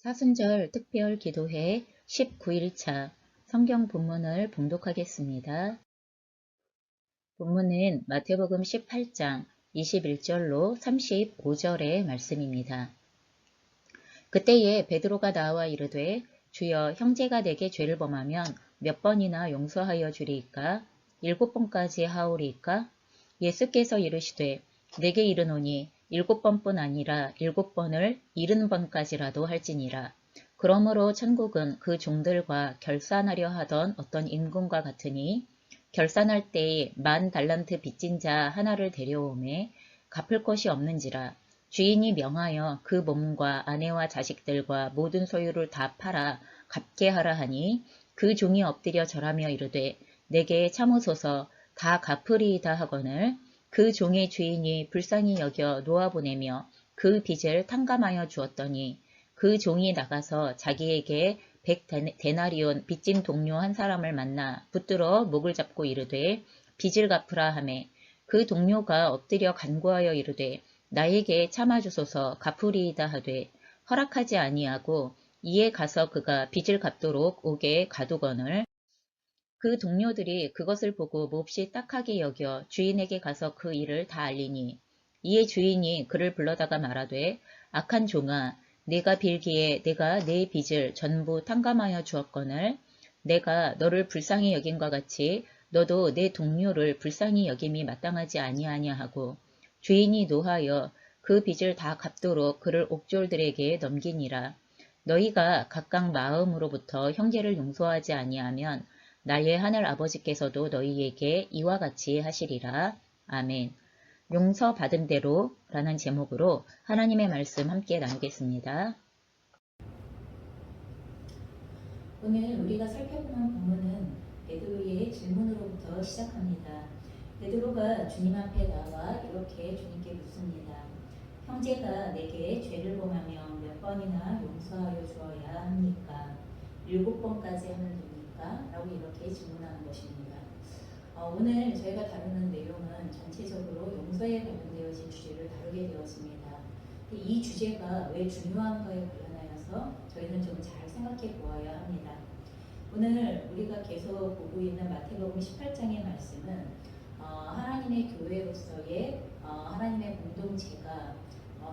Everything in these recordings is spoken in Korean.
사순절 특별 기도회 19일차 성경 본문을 봉독하겠습니다. 본문은 마태복음 18장 21절로 35절의 말씀입니다. 그때에 베드로가 나와 이르되 주여 형제가 내게 죄를 범하면 몇 번이나 용서하여 주리이까? 7번까지 하오리이까? 예수께서 이르시되 내게 이르노니 7번뿐 아니라 7번을 70번까지라도 할지니라. 그러므로 천국은 그 종들과 결산하려 하던 어떤 임금과 같으니 결산할 때에 10,000달란트 빚진 자 하나를 데려오매 갚을 것이 없는지라. 주인이 명하여 그 몸과 아내와 자식들과 모든 소유를 다 팔아 갚게 하라 하니 그 종이 엎드려 절하며 이르되 내게 참으소서 다 갚으리이다 하거늘 그 종의 주인이 불쌍히 여겨 놓아보내며 그 빚을 탕감하여 주었더니 그 종이 나가서 자기에게 100데나리온 빚진 동료 한 사람을 만나 붙들어 목을 잡고 이르되 빚을 갚으라 하매 그 동료가 엎드려 간구하여 이르되 나에게 참아주소서 갚으리이다 하되 허락하지 아니하고 이에 가서 그가 빚을 갚도록 옥에 가두거늘 그 동료들이 그것을 보고 몹시 딱하게 여겨 주인에게 가서 그 일을 다 알리니 이에 주인이 그를 불러다가 말하되 악한 종아 네가 빌기에 내가 네 빚을 전부 탕감하여 주었거늘 내가 너를 불쌍히 여김과 같이 너도 내 동료를 불쌍히 여김이 마땅하지 아니하냐 하고 주인이 노하여 그 빚을 다 갚도록 그를 옥졸들에게 넘기니라. 너희가 각각 마음으로부터 형제를 용서하지 아니하면 나의 하늘 아버지께서도 너희에게 이와 같이 하시리라. 아멘. 용서받은 대로 라는 제목으로 하나님의 말씀 함께 나누겠습니다. 오늘 우리가 살펴보는 본문은 베드로의 질문으로부터 시작합니다. 베드로가 주님 앞에 나와 이렇게 주님께 묻습니다. 형제가 내게 죄를 범하면 몇 번이나 용서하여 주어야 합니까? 7번까지 하면 됩니까? 라고 이렇게 질문하는 것입니다. 오늘 저희가 다루는 내용은 전체적으로 용서에 관련되어진 주제를 다루게 되었습니다. 이 주제가 왜 중요한가에 관련하여서 저희는 좀 잘 생각해 보아야 합니다. 오늘 우리가 계속 보고 있는 마태복음 18장의 말씀은 하나님의 교회로서의 하나님의 공동체가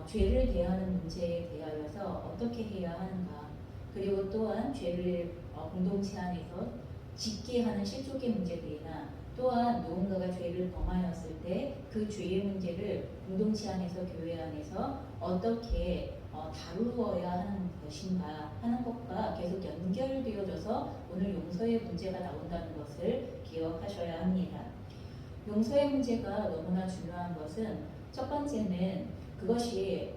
죄를 대하는 문제에 대하여서 어떻게 해야 하는가, 그리고 또한 죄를 공동체 안에서 짓게 하는 실족의 문제들이나 또한 누군가가 죄를 범하였을 때 그 죄의 문제를 공동체 안에서 교회 안에서 어떻게 다루어야 하는 것인가 하는 것과 계속 연결되어져서 오늘 용서의 문제가 나온다는 것을 기억하셔야 합니다. 용서의 문제가 너무나 중요한 것은 첫 번째는 그것이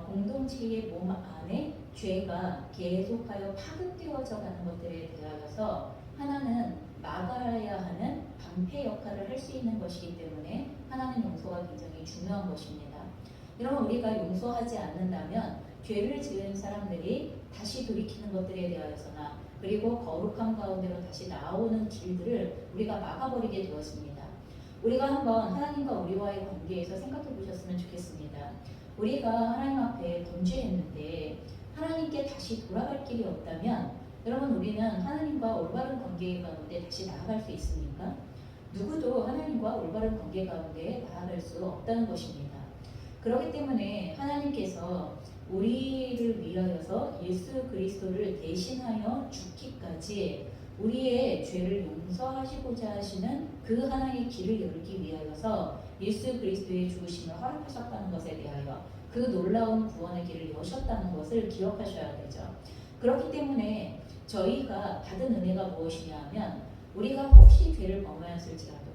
공동체의 몸 안에 죄가 계속하여 파급되어져 가는 것들에 대하여서 하나는 막아야 하는 방패 역할을 할 수 있는 것이기 때문에 하나는 용서가 굉장히 중요한 것입니다. 이러면 우리가 용서하지 않는다면 죄를 지은 사람들이 다시 돌이키는 것들에 대하여서나 그리고 거룩한 가운데로 다시 나오는 길들을 우리가 막아버리게 되었습니다. 우리가 한번 하나님과 우리와의 관계에서 생각해 보셨으면 좋겠습니다. 우리가 하나님 앞에 범죄했는데 하나님께 다시 돌아갈 길이 없다면 여러분 우리는 하나님과 올바른 관계 가운데 다시 나아갈 수 있습니까? 누구도 하나님과 올바른 관계 가운데 나아갈 수 없다는 것입니다. 그렇기 때문에 하나님께서 우리를 위하여서 예수 그리스도를 대신하여 죽기까지 우리의 죄를 용서하시고자 하시는 그 하나님의 길을 열기 위하여서 예수 그리스도의 죽으심을 허락하셨다는 것에 대하여 그 놀라운 구원의 길을 여셨다는 것을 기억하셔야 되죠. 그렇기 때문에 저희가 받은 은혜가 무엇이냐 하면 우리가 혹시 죄를 범하였을지라도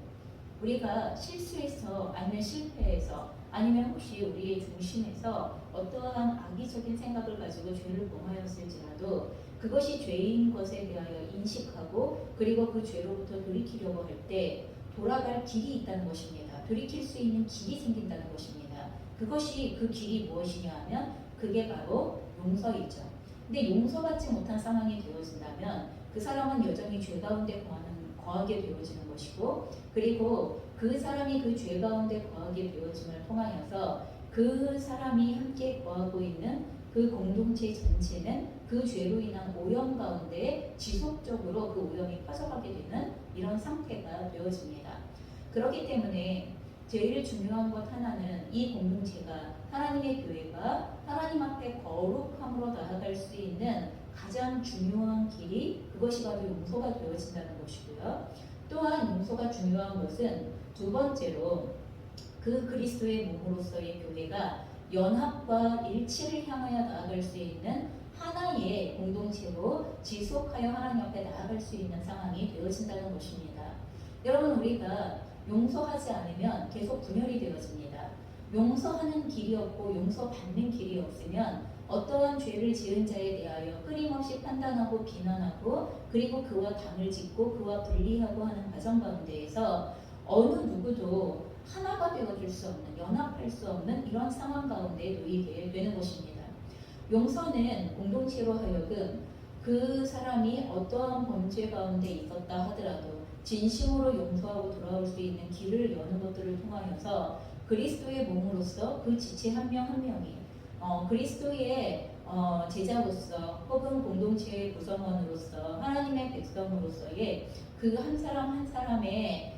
우리가 실수해서 아니면 실패해서 아니면 혹시 우리의 중심에서 어떠한 악의적인 생각을 가지고 죄를 범하였을지라도 그것이 죄인 것에 대하여 인식하고 그리고 그 죄로부터 돌이키려고 할 때 돌아갈 길이 있다는 것입니다. 돌이킬 수 있는 길이 생긴다는 것입니다. 그것이 그 길이 무엇이냐 하면 그게 바로 용서이죠. 근데 용서받지 못한 상황이 되어진다면 그 사람은 여전히 죄 가운데 거하게 되어지는 것이고 그리고 그 사람이 그 죄 가운데 거하게 되어짐을 통하여서 그 사람이 함께 거하고 있는 그 공동체 전체는 그 죄로 인한 오염 가운데 지속적으로 그 오염이 퍼져가게 되는 이런 상태가 되어집니다. 그렇기 때문에 제일 중요한 것 하나는 이 공동체가 하나님의 교회가 하나님 앞에 거룩함으로 나아갈 수 있는 가장 중요한 길이 그것이 바로 용서가 되어진다는 것이고요. 또한 용서가 중요한 것은 두 번째로 그 그리스도의 몸으로서의 교회가 연합과 일치를 향하여 나아갈 수 있는 하나의 공동체로 지속하여 하나님 앞에 나아갈 수 있는 상황이 되어진다는 것입니다. 여러분, 우리가 용서하지 않으면 계속 분열이 되어집니다. 용서하는 길이 없고 용서받는 길이 없으면 어떠한 죄를 지은 자에 대하여 끊임없이 판단하고 비난하고 그리고 그와 당을 짓고 그와 분리하고 하는 과정 가운데에서 어느 누구도 하나가 되어줄 수 없는, 연합할 수 없는 이런 상황 가운데 놓이게 되는 것입니다. 용서는 공동체로 하여금 그 사람이 어떠한 범죄 가운데 있었다 하더라도 진심으로 용서하고 돌아올 수 있는 길을 여는 것들을 통하여서 그리스도의 몸으로서 그 지체 한 명 한 명이 그리스도의 제자로서 혹은 공동체의 구성원으로서 하나님의 백성으로서의 그 한 사람 한 사람의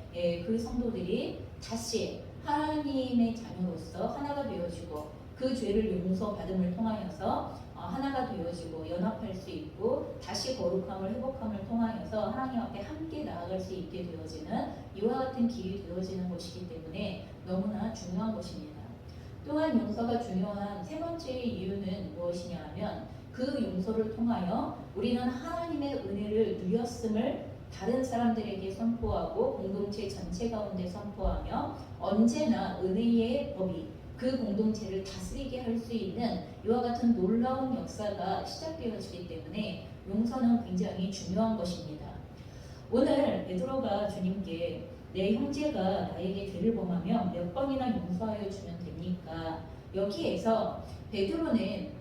그 성도들이 다시 하나님의 자녀로서 하나가 되어지고 그 죄를 용서받음을 통하여서 하나가 되어지고 연합할 수 있고 다시 거룩함을 회복함을 통하여서 하나님 앞에 함께 나아갈 수 있게 되어지는 이와 같은 길이 되어지는 것이기 때문에 너무나 중요한 것입니다. 또한 용서가 중요한 세 번째의 이유는 무엇이냐 하면 그 용서를 통하여 우리는 하나님의 은혜를 누렸음을 다른 사람들에게 선포하고 공동체 전체 가운데 선포하며 언제나 은혜의 법이 그 공동체를 다스리게 할 수 있는 이와 같은 놀라운 역사가 시작되어지기 때문에 용서는 굉장히 중요한 것입니다. 오늘 베드로가 주님께 내 형제가 나에게 죄를 범하면 몇 번이나 용서하여 주면 됩니까? 여기에서 베드로는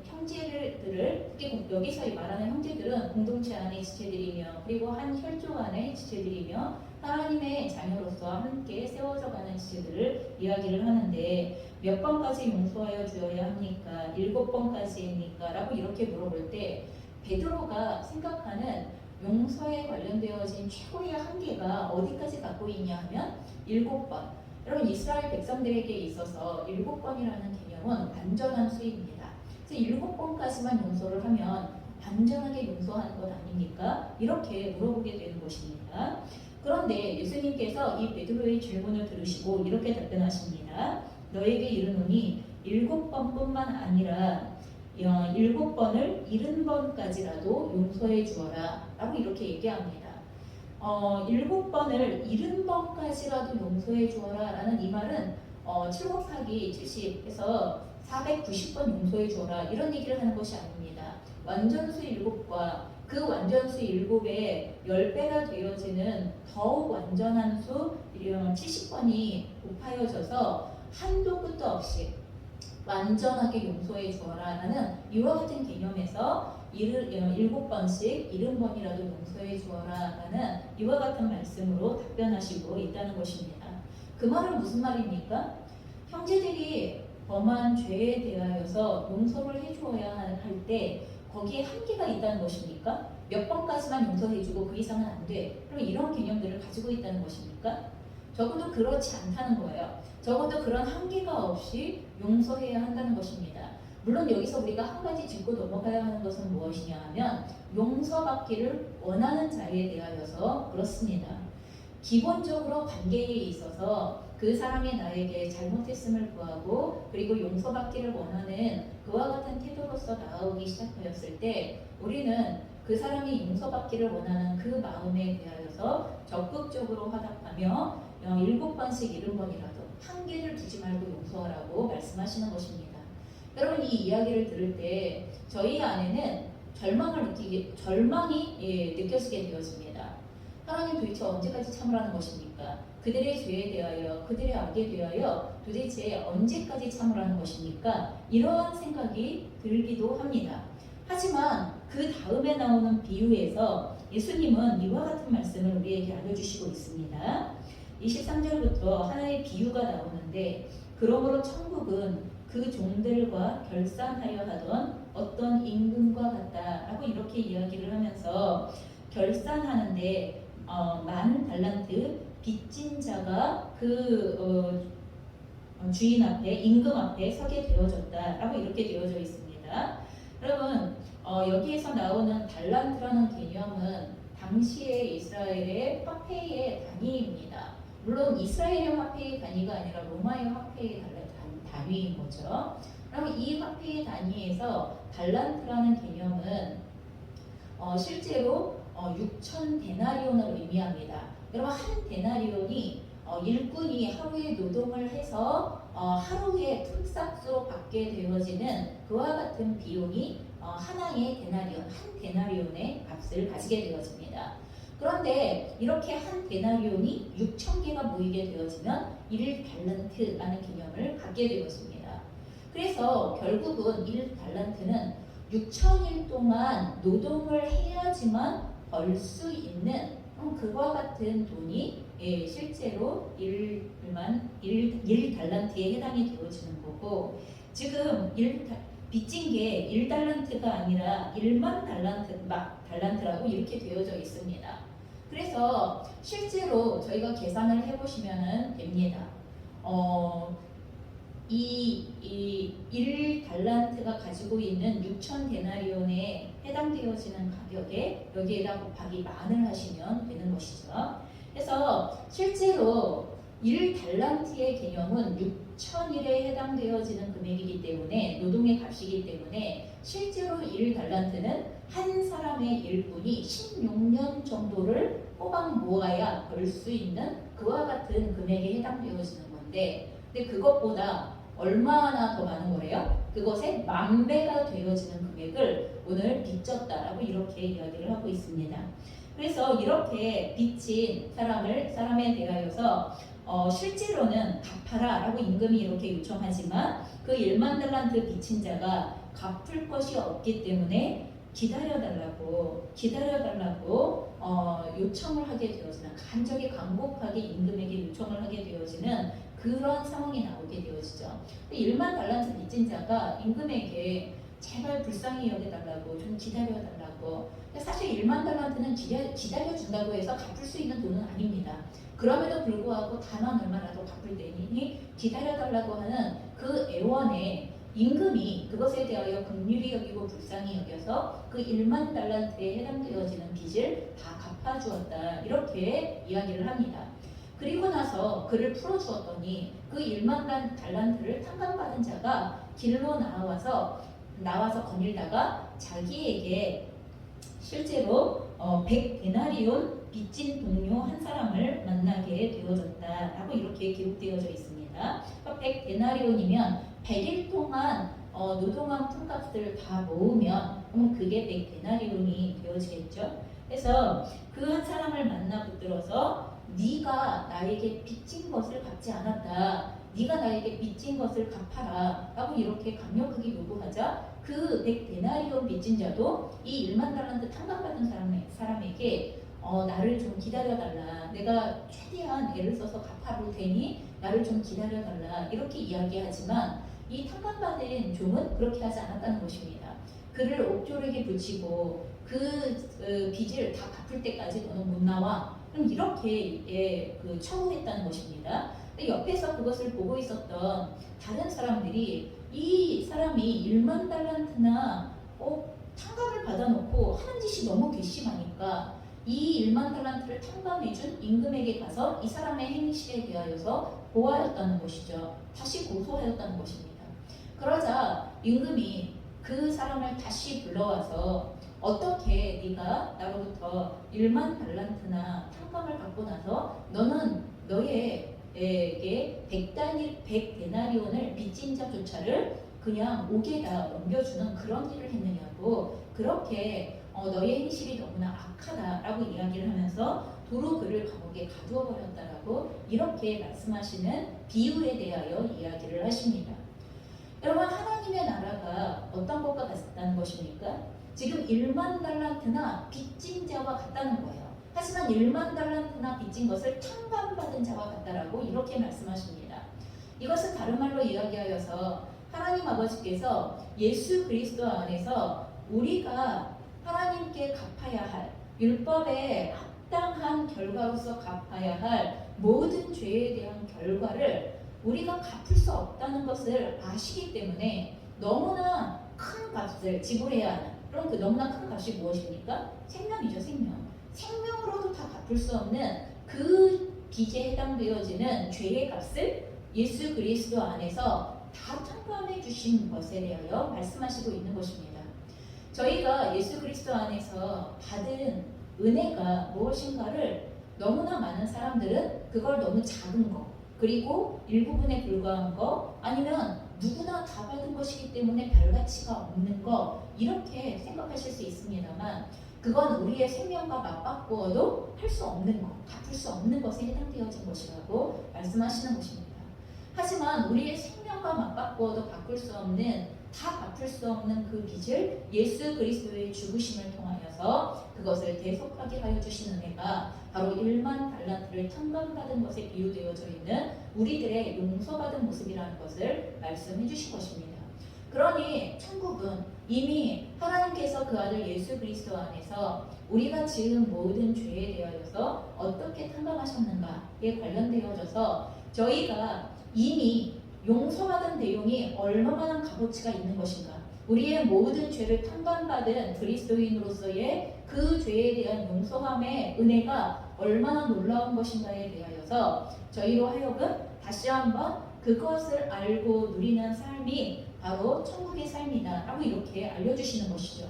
형제들을 특히 여기서 말하는 형제들은 공동체 안의 지체들이며 그리고 한 혈족 안의 지체들이며 하나님의 자녀로서 함께 세워져 가는 지체들을 이야기를 하는데 몇 번까지 용서하여 주어야 합니까? 7번까지입니까? 라고 이렇게 물어볼 때 베드로가 생각하는 용서에 관련되어진 최고의 한계가 어디까지 갖고 있냐 하면 7번. 여러분, 이스라엘 백성들에게 있어서 7번이라는 개념은 완전한 수입니다. 그래서 7번까지만 용서를 하면 완전하게 용서하는 것 아닙니까? 이렇게 물어보게 되는 것입니다. 그런데 예수님께서 이 베드로의 질문을 들으시고 이렇게 답변하십니다. 너에게 이르노니 7번뿐만 아니라 7번을 70번까지라도 용서해 주어라 라고 이렇게 얘기합니다. 7번을 70번까지라도 용서해 주어라 라는 이 말은 7 곱하기 70에서 490번 용서해 주어라 이런 얘기를 하는 것이 아닙니다. 완전수 7과 그 완전수 7의 10배가 되어지는 더욱 완전한 수 70번이 곱하여져서 한도 끝도 없이 완전하게 용서해 주어라 라는 이와 같은 개념에서 7번씩 70번이라도 용서해 주어라 라는 이와 같은 말씀으로 답변하시고 있다는 것입니다. 그 말은 무슨 말입니까? 형제들이 범한 죄에 대하여서 용서를 해주어야 할 때 거기에 한계가 있다는 것입니까? 몇 번까지만 용서해주고 그 이상은 안 돼. 그럼 이런 개념들을 가지고 있다는 것입니까? 적어도 그렇지 않다는 거예요. 적어도 그런 한계가 없이 용서해야 한다는 것입니다. 물론 여기서 우리가 한 가지 짚고 넘어가야 하는 것은 무엇이냐 하면 용서받기를 원하는 자에 대하여서 그렇습니다. 기본적으로 관계에 있어서 그 사람이 나에게 잘못했음을 구하고 그리고 용서받기를 원하는 그와 같은 태도로서 나아오기 시작하였을 때 우리는 그 사람이 용서받기를 원하는 그 마음에 대하여서 적극적으로 화답하며 7번씩 70번이라도 한계를 두지 말고 용서하라고 말씀하시는 것입니다. 여러분, 이 이야기를 들을 때 저희 안에는 절망이 느껴지게 되어집니다. 하나님 도대체 언제까지 참으라는 것입니까? 그들의 죄에 대하여, 그들의 악에 대하여 도대체 언제까지 참으라는 것입니까? 이러한 생각이 들기도 합니다. 하지만 그 다음에 나오는 비유에서 예수님은 이와 같은 말씀을 우리에게 알려주시고 있습니다. 23절부터 하나의 비유가 나오는데 그러므로 천국은 그 종들과 결산하여 하던 어떤 임금과 같다라고 이렇게 이야기를 하면서 결산하는데 만 달란트 빚진 자가 그 주인 앞에 임금 앞에 서게 되어졌다라고 이렇게 되어져 있습니다. 여러분 여기에서 나오는 달란트라는 개념은 당시의 이스라엘의 화폐의 단위입니다. 물론 이스라엘의 화폐의 단위가 아니라 로마의 화폐의 단위인 거죠. 그럼 이 화폐의 단위에서 달란트라는 개념은 실제로 6천 데나리온을 의미합니다. 여러분 한 데나리온이 일꾼이 하루에 노동을 해서 하루에 품삯으로 받게 되어지는 그와 같은 비용이 하나의 데나리온, 한 데나리온의 값을 가지게 되어집니다. 그런데 이렇게 한 데나리온이 6천 개가 모이게 되어지면 1달란트라는 개념을 갖게 되었습니다. 그래서 결국은 1달란트는 6천일 동안 노동을 해야지만 벌 수 있는 그와 같은 돈이 실제로 1달란트에 해당이 되어지는 거고, 지금 빚진 게 1달란트가 아니라 1만 달란트라고 이렇게 되어져 있습니다. 그래서 실제로 저희가 계산을 해보시면 됩니다. 이 1달란트가 가지고 있는 6천 데나리온에 해당되어지는 가격에 여기에다 곱하기 만을 하시면 되는 것이죠. 그래서 실제로 1달란트의 개념은 6천일에 해당되어지는 금액이기 때문에, 노동의 값이기 때문에 실제로 1달란트는 한 사람의 일꾼이 16년 정도를 꼬박 모아야 벌 수 있는 그와 같은 금액에 해당되어지는 건데, 근데 그것보다 얼마나 더 많은 거예요? 그것의 10,000배가 되어지는 금액을 오늘 빚졌다라고 이렇게 이야기를 하고 있습니다. 그래서 이렇게 빚진 사람에 대하여서 실제로는 갚아라 라고 임금이 이렇게 요청하지만 그 1만 달란트 빚진 자가 갚을 것이 없기 때문에 기다려달라고 요청을 하게 되어지는, 간절히 간곡하게 임금에게 요청을 하게 되어지는 그런 상황이 나오게 되어지죠. 1만 달란트 빚진 자가 임금에게 제발 불쌍히 여겨달라고, 좀 기다려달라고. 사실 1만 달란트는 기다려준다고 해서 갚을 수 있는 돈은 아닙니다. 그럼에도 불구하고 다만 얼마라도 갚을 때니 기다려달라고 하는 그 애원에 임금이 그것에 대하여 긍휼히 여기고 불쌍히 여겨서 그 1만 달란트에 해당되어지는 빚을 다 갚아주었다, 이렇게 이야기를 합니다. 그리고 나서 그를 풀어주었더니 그 1만 달란트를 탕감받은 자가 길로 나와서 거닐다가 자기에게 실제로 100데나리온 빚진 동료 한 사람을 만나게 되어졌다라고 이렇게 기록되어져 있습니다. 100데나리온이면 100일 동안 노동한 품값을 다 모으면 그게 100데나리온이 되어지겠죠. 그래서 그 한 사람을 만나 붙들어서 네가 나에게 빚진 것을 갚지 않았다, 네가 나에게 빚진 것을 갚아라 라고 이렇게 강력하게 요구하자 그 100데나리온 빚진 자도 이 1만 달란트 탕감받은 사람에게 나를 좀 기다려달라, 내가 최대한 애를 써서 갚아볼 테니 나를 좀 기다려달라, 이렇게 이야기하지만 이 탕감받은 종은 그렇게 하지 않았다는 것입니다. 그를 옥졸에게 붙이고 그 빚을 다 갚을 때까지 너는 못 나와, 그럼 이렇게 처우했다는 것입니다. 옆에서 그것을 보고 있었던 다른 사람들이 이 사람이 1만 달란트나 탕감을 받아놓고 하는 짓이 너무 괘씸하니까 이 1만 달란트를 탕감해준 임금에게 가서 이 사람의 행실에 대하여서 보하였다는 것이죠. 다시 고소하였다는 것입니다. 그러자 임금이 그 사람을 다시 불러와서 어떻게 네가 나로부터 1만 달란트나 탕감을 받고 나서 너는 너에게 100데나리온을 빚진 자조차를 그냥 옥에다 넘겨주는 그런 일을 했느냐고, 그렇게 너의 행실이 너무나 악하다라고 이야기를 하면서 도로 그를 감옥에 가두어 버렸다라고 이렇게 말씀하시는 비유에 대하여 이야기를 하십니다. 여러분, 하나님의 나라가 어떤 것과 같다는 것입니까? 지금 1만 달란트나 빚진 자와 같다는 거예요. 하지만 1만 달란트나 빚진 것을 탕감받은 자와 같다라고 이렇게 말씀하십니다. 이것은 다른 말로 이야기하여서 하나님 아버지께서 예수 그리스도 안에서 우리가 하나님께 갚아야 할 율법에 합당한 결과로서 갚아야 할 모든 죄에 대한 결과를 우리가 갚을 수 없다는 것을 아시기 때문에 너무나 큰 값을 지불해야 하는, 그럼 그 너무나 큰 값이 무엇입니까? 생명이죠. 생명으로도 다 갚을 수 없는 그 빚에 해당되어지는 죄의 값을 예수 그리스도 안에서 다 청구해 주신 것에 대하여 말씀하시고 있는 것입니다. 저희가 예수 그리스도 안에서 받은 은혜가 무엇인가를 너무나 많은 사람들은 그걸 너무 작은 거, 그리고 일부분에 불과한 거, 아니면 누구나 다 받은 것이기 때문에 별 가치가 없는 거, 이렇게 생각하실 수 있습니다만 그건 우리의 생명과 맞바꾸어도 할 수 없는 것, 갚을 수 없는 것에 해당되어진 것이라고 말씀하시는 것입니다. 하지만 우리의 생명과 맞바꾸어도 바꿀 수 없는, 다 갚을 수 없는 그 빚을 예수 그리스도의 죽으심을 통하여서 그것을 대속하게 하여 주신 은혜가 바로 1만 달란트를 탕감받은 것에 비유되어져 있는 우리들의 용서받은 모습이라는 것을 말씀해 주신 것입니다. 그러니 천국은 이미 하나님께서 그 아들 예수 그리스도 안에서 우리가 지은 모든 죄에 대하여서 어떻게 탕감하셨는가에 관련되어져서 저희가 이미 용서받은 내용이 얼마나 값어치가 있는 것인가, 우리의 모든 죄를 탕감받은 그리스도인으로서의 그 죄에 대한 용서함의 은혜가 얼마나 놀라운 것인가에 대하여서 저희로 하여금 다시 한번 그것을 알고 누리는 삶이 바로 천국의 삶이다 라고 이렇게 알려주시는 것이죠.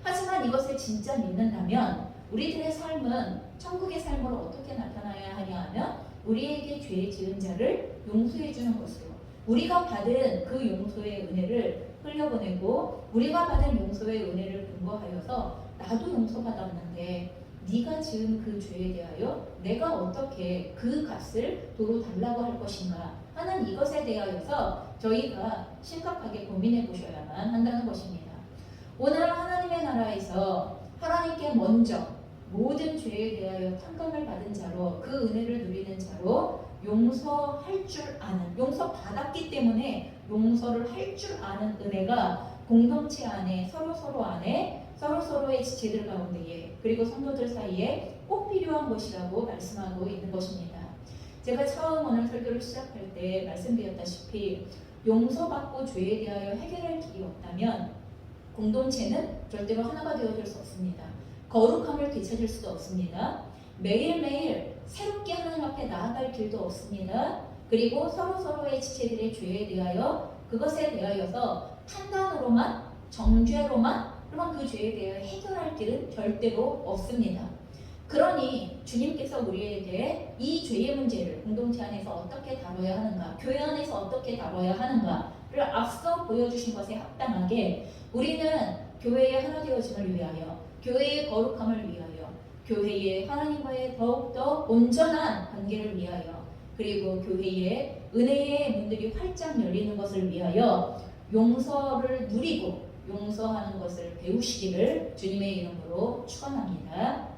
하지만 이것을 진짜 믿는다면 우리들의 삶은 천국의 삶으로 어떻게 나타나야 하냐 하면 우리에게 죄 지은 자를 용서해 주는 것으로, 우리가 받은 그 용서의 은혜를 흘려보내고 우리가 받은 용서의 은혜를 근거하여서 나도 용서받았는데 네가 지은 그 죄에 대하여 내가 어떻게 그 값을 도로 달라고 할 것인가 하는 이것에 대하여서 저희가 심각하게 고민해 보셔야만 한다는 것입니다. 오늘 하나님의 나라에서 하나님께 먼저 모든 죄에 대하여 탕감을 받은 자로, 그 은혜를 누리는 자로 용서할 줄 아는, 용서받았기 때문에 용서를 할 줄 아는 은혜가 공동체 안에, 서로서로의 지체들 가운데에, 그리고 성도들 사이에 꼭 필요한 것이라고 말씀하고 있는 것입니다. 제가 처음 오늘 설교를 시작할 때 말씀드렸다시피 용서받고 죄에 대하여 해결할 길이 없다면 공동체는 절대로 하나가 되어줄 수 없습니다. 거룩함을 되찾을 수도 없습니다. 매일매일 새롭게 하나님 앞에 나아갈 길도 없습니다. 그리고 서로서로의 지체들의 죄에 대하여, 그것에 대하여서 판단으로만, 정죄로만, 그러면 그 죄에 대해 해결할 길은 절대로 없습니다. 그러니 주님께서 우리에게 이 죄의 문제를 공동체 안에서 어떻게 다뤄야 하는가, 교회 안에서 어떻게 다뤄야 하는가를 앞서 보여주신 것에 합당하게 우리는 교회의 하나 되어짐을 위하여, 교회의 거룩함을 위하여, 교회의 하나님과의 더욱더 온전한 관계를 위하여, 그리고 교회의 은혜의 문들이 활짝 열리는 것을 위하여 용서를 누리고 용서하는 것을 배우시기를 주님의 이름으로 축원합니다.